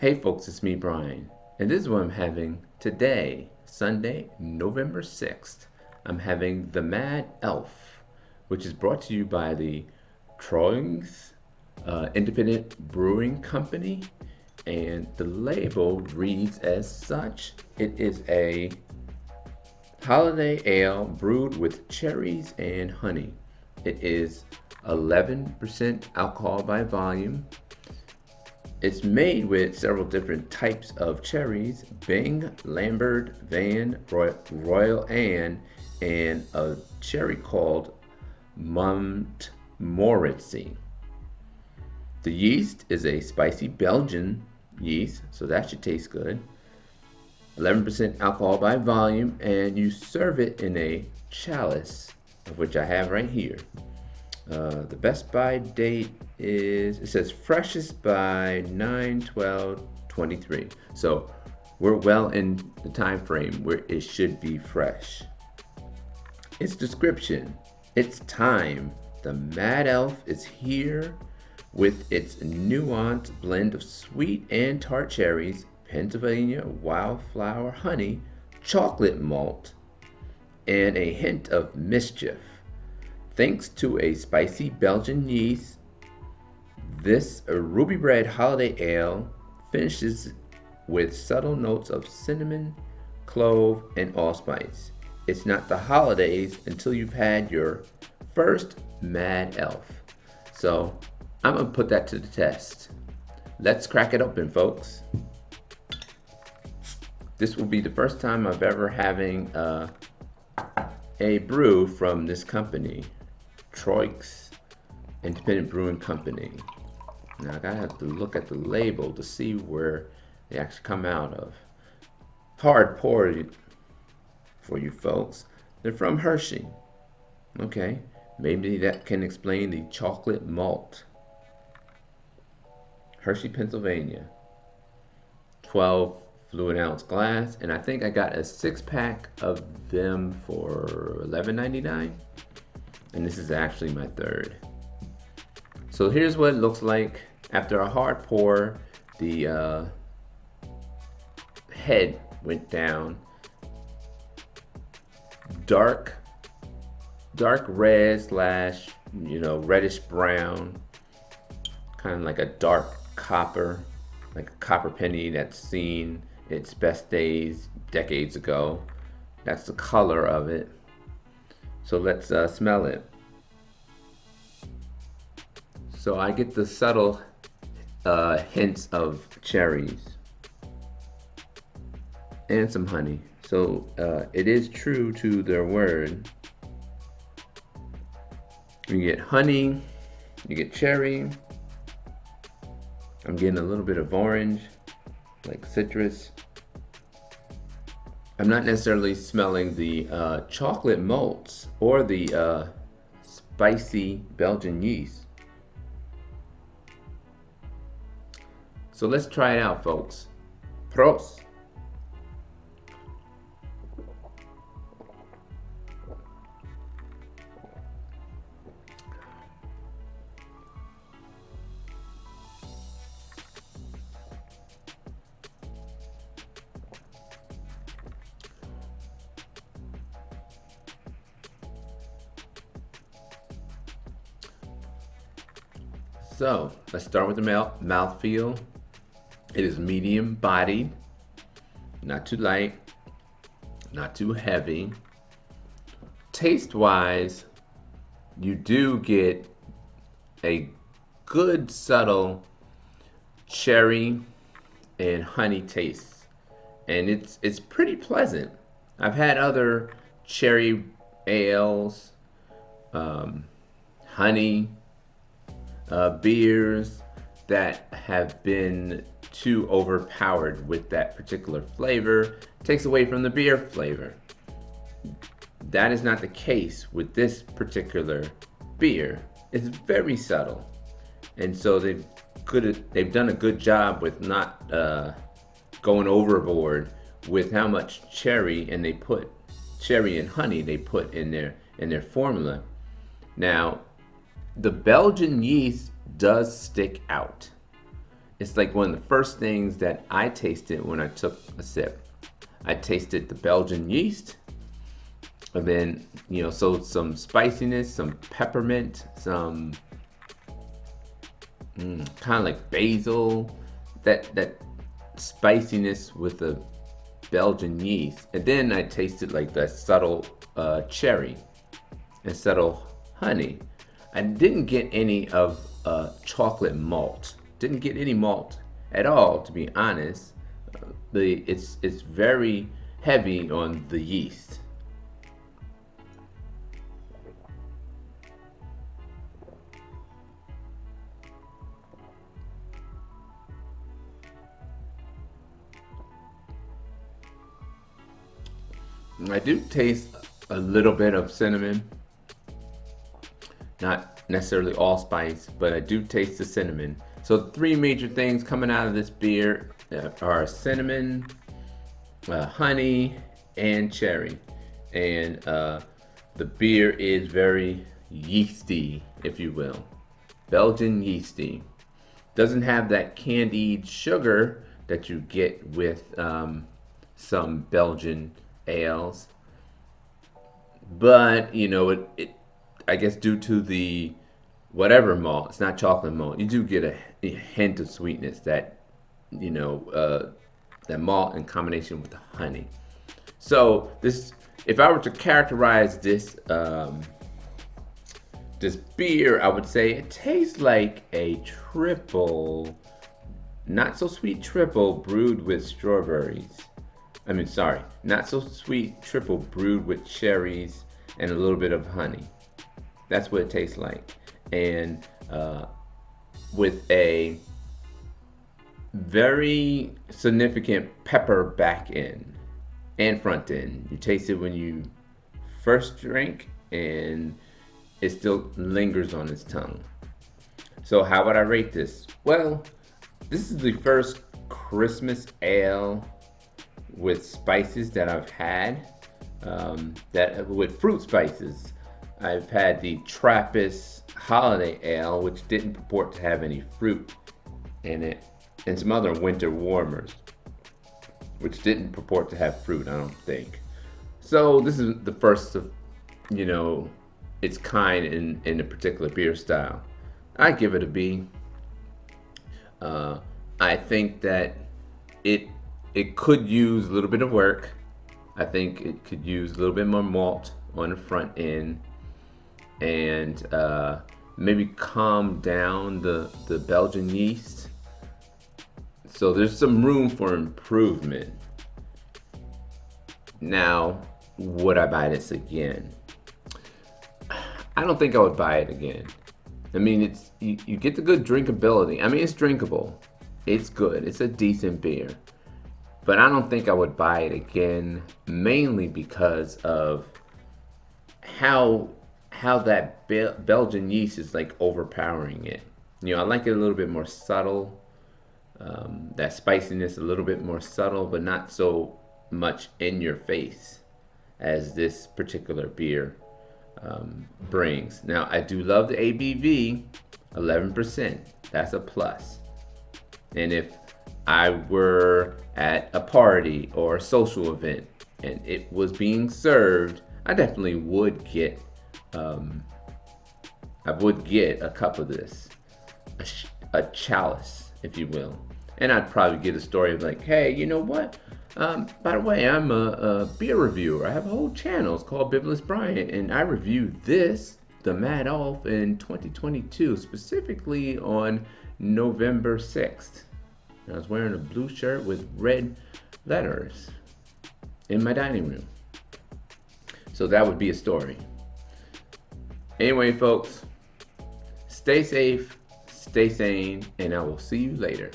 Hey folks, it's me, Brian, and this is what I'm having today, Sunday, November 6th. I'm having the Mad Elf, which is brought to you by the Troyes Independent Brewing Company, and the label reads as such. It is a holiday ale brewed with cherries and honey. It is 11% alcohol by volume. It's made with several different types of cherries: Bing, Lambert, Van, Royal Anne, and a cherry called Montmorency. The yeast is a spicy Belgian yeast, so that should taste good. 11% alcohol by volume, and you serve it in a chalice, of which I have right here. The best by date is, it says freshest by 9/12/23. So we're well in the time frame where it should be fresh. Its description: it's time. The Mad Elf is here with its nuanced blend of sweet and tart cherries, Pennsylvania wildflower honey, chocolate malt, and a hint of mischief. Thanks to a spicy Belgian yeast, this ruby red holiday ale finishes with subtle notes of cinnamon, clove, and allspice. It's not the holidays until you've had your first Mad Elf. So I'm gonna put that to the test. Let's crack it open, folks. This will be the first time I've ever having a brew from this company, Troyes Independent Brewing Company. Now I gotta have to look at the label to see where they actually come out of. Hard pour for you folks. They're from Hershey. Okay, maybe that can explain the chocolate malt. Hershey, Pennsylvania. 12 fluid ounce glass, and I think I got a 6-pack of them for $11.99. And this is actually my third. So here's what it looks like after a hard pour. The head went down. Dark red slash, reddish brown, kind of like a dark copper, like a copper penny that's seen its best days decades ago. That's the color of it. So let's smell it. So I get the subtle hints of cherries and some honey. So it is true to their word. You get honey, you get cherry. I'm getting a little bit of orange, like citrus. I'm not necessarily smelling the chocolate malts or the spicy Belgian yeast. So let's try it out, folks. Prost! So let's start with the mouthfeel. It is medium bodied, not too light, not too heavy. Taste wise, you do get a good subtle cherry and honey taste, and it's pretty pleasant. I've had other cherry ales, honey beers that have been too overpowered with that particular flavor. Takes away from the beer flavor. That is not the case with this particular beer. It's very subtle, and so they've done a good job with not going overboard with how much cherry and honey they put in their formula. Now, the Belgian yeast does stick out. it's like one of the first things that I tasted when I took a sip. I tasted the Belgian yeast, and then, so some spiciness, some peppermint, some kind of like basil, that spiciness with the Belgian yeast. And then I tasted like that subtle cherry and subtle honey. I didn't get any of chocolate malt. Didn't get any malt at all, to be honest. It's very heavy on the yeast. I do taste a little bit of cinnamon, not necessarily allspice, but I do taste the cinnamon. So three major things coming out of this beer are cinnamon, honey, and cherry. And the beer is very yeasty, if you will. Belgian yeasty. Doesn't have that candied sugar that you get with some Belgian ales, but it I guess due to the whatever malt, it's not chocolate malt, you do get a hint of sweetness that that malt in combination with the honey. So this, if I were to characterize this this beer, I would say it tastes like a triple, not so sweet triple brewed with strawberries. Not so sweet triple brewed with cherries and a little bit of honey. That's what it tastes like. And with a very significant pepper back end and front end. You taste it when you first drink, and it still lingers on its tongue. So how would I rate this? Well, this is the first Christmas ale with spices that I've had, that with fruit spices. I've had the Trappist Holiday Ale, which didn't purport to have any fruit in it, and some other winter warmers, which didn't purport to have fruit, I don't think. So this is the first of, its kind in a particular beer style. I give it a B. I think that it could use a little bit of work. I think it could use a little bit more malt on the front end, and maybe calm down the Belgian yeast. So there's some room for improvement. Now, would I buy this again? I don't think I would buy it again. I mean, it's you get the good drinkability. I mean, it's drinkable. It's good. It's a decent beer. But I don't think I would buy it again, mainly because of how that Belgian yeast is like overpowering it. I like it a little bit more subtle. That spiciness a little bit more subtle, but not so much in your face as this particular beer brings. Now, I do love the ABV, 11%. That's a plus. And if I were at a party or a social event and it was being served, I definitely would get a cup of this, a chalice, if you will. And I'd probably get a story of like, hey, you know what? By the way, I'm a beer reviewer. I have a whole channel. It's called BibulousBrian, and I reviewed this, the Mad Elf, in 2022, specifically on November 6th. I was wearing a blue shirt with red letters in my dining room. So that would be a story. Anyway, folks, stay safe, stay sane, and I will see you later.